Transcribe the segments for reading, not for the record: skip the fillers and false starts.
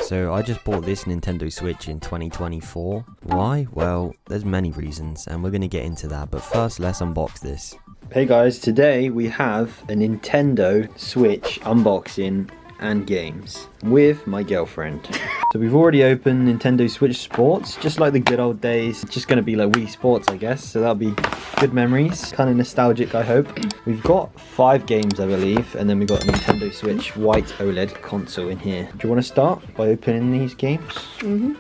So I just bought this Nintendo Switch in 2024. Why? Well, there's many reasons and we're going to get into that, but first let's unbox this. Hey guys, today we have a Nintendo Switch unboxing and games with my girlfriend. So we've already opened Nintendo Switch Sports, just like the good old days. It's just going to be like Wii Sports, I guess, so that'll be good memories, kind of nostalgic, I hope. We've got 5 games, I believe, and then we've got a Nintendo Switch white OLED console in here. Do you want to start by opening these games? Mm-hmm.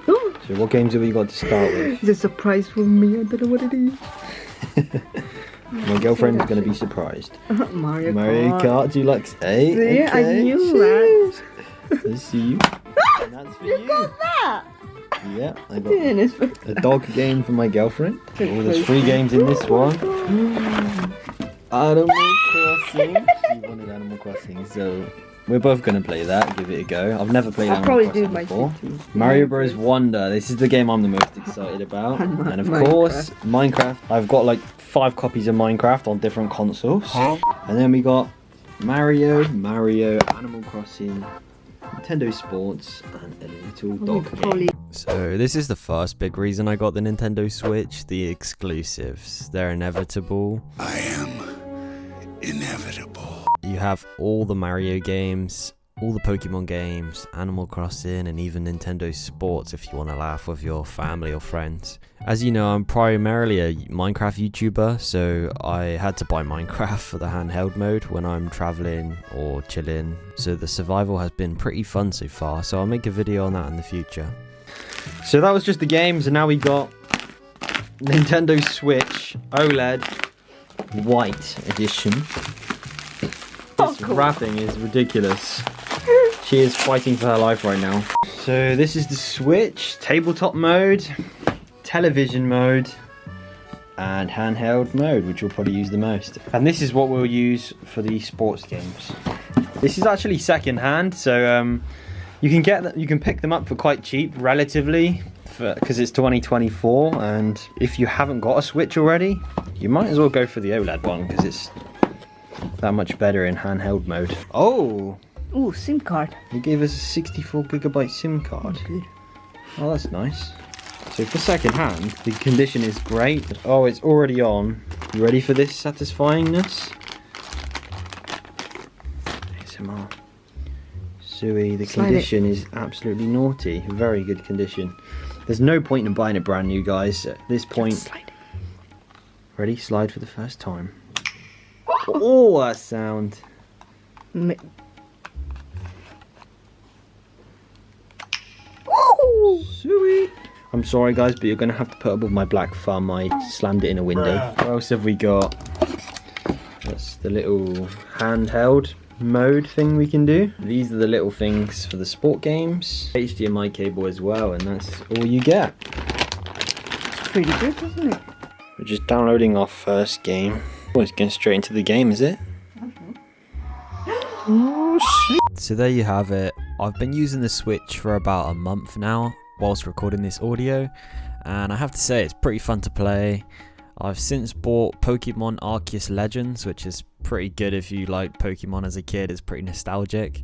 So what games have we got to start with? It's a surprise for me, I don't know what it is. My girlfriend's going to be surprised. Mario Kart Deluxe 8. See, I knew that. Let's see you. And that's for you. Got that? Yeah, I got a dog game for my girlfriend. Oh, there's 3 games in this one. Animal Crossing. She wanted Animal Crossing, so we're both going to play that, give it a go. I've never played Animal Crossing before. Mario Bros. Wonder. This is the game I'm the most excited about. And of course, Minecraft. I've got like 5 copies of Minecraft on different consoles. And then we got Mario, Animal Crossing, Nintendo Sports, and a little dog game. So this is the first big reason I got the Nintendo Switch, the exclusives. They're inevitable. I am inevitable. You have all the Mario games, all the Pokemon games, Animal Crossing, and even Nintendo Sports if you want to laugh with your family or friends. As you know, I'm primarily a Minecraft YouTuber, so I had to buy Minecraft for the handheld mode when I'm traveling or chilling. So the survival has been pretty fun so far, so I'll make a video on that in the future. So that was just the games, and now we got Nintendo Switch OLED White Edition. This wrapping is ridiculous. She is fighting for her life right now. So this is the Switch, tabletop mode, television mode, and handheld mode, which we'll probably use the most. And this is what we'll use for the sports games. This is actually second hand, so you can pick them up for quite cheap, relatively, because it's 2024. And if you haven't got a Switch already, you might as well go for the OLED one because it's that much better in handheld mode. Oh! Ooh, SIM card. He gave us a 64GB SIM card. Oh, that's nice. So for second hand, the condition is great. Oh, it's already on. You ready for this satisfyingness? ASMR. Suey, the condition is absolutely naughty. Very good condition. There's no point in buying it brand new, guys. At this point. Ready? Slide for the first time. Oh, that sound. Sweet. I'm sorry guys, but you're going to have to put up with my black thumb. I slammed it in a window. What else have we got? That's the little handheld mode thing we can do. These are the little things for the sport games. HDMI cable as well, and that's all you get. It's pretty good, isn't it? We're just downloading our first game. Oh, it's going straight into the game, is it? Oh, shit. So there you have it. I've been using the Switch for about a month now whilst recording this audio, and I have to say it's pretty fun to play. I've since bought Pokemon Arceus Legends, which is pretty good if you like Pokemon as a kid. It's pretty nostalgic.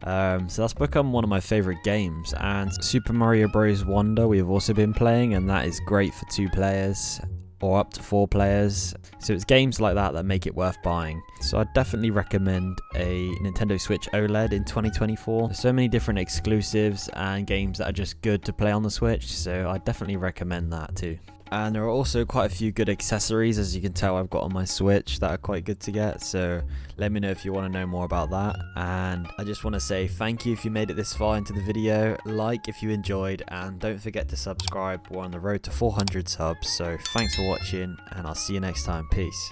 So that's become one of my favourite games. And Super Mario Bros. Wonder we've also been playing, and that is great for 2 players. Or up to 4 players. So it's games like that that make it worth buying. So I'd definitely recommend a Nintendo Switch OLED in 2024. There's so many different exclusives and games that are just good to play on the Switch, so I'd definitely recommend that too. And there are also quite a few good accessories, as you can tell I've got on my Switch, that are quite good to get, so let me know if you want to know more about that. And I just want to say thank you if you made it this far into the video, like if you enjoyed, and don't forget to subscribe. We're on the road to 400 subs, so thanks for watching, and I'll see you next time. Peace.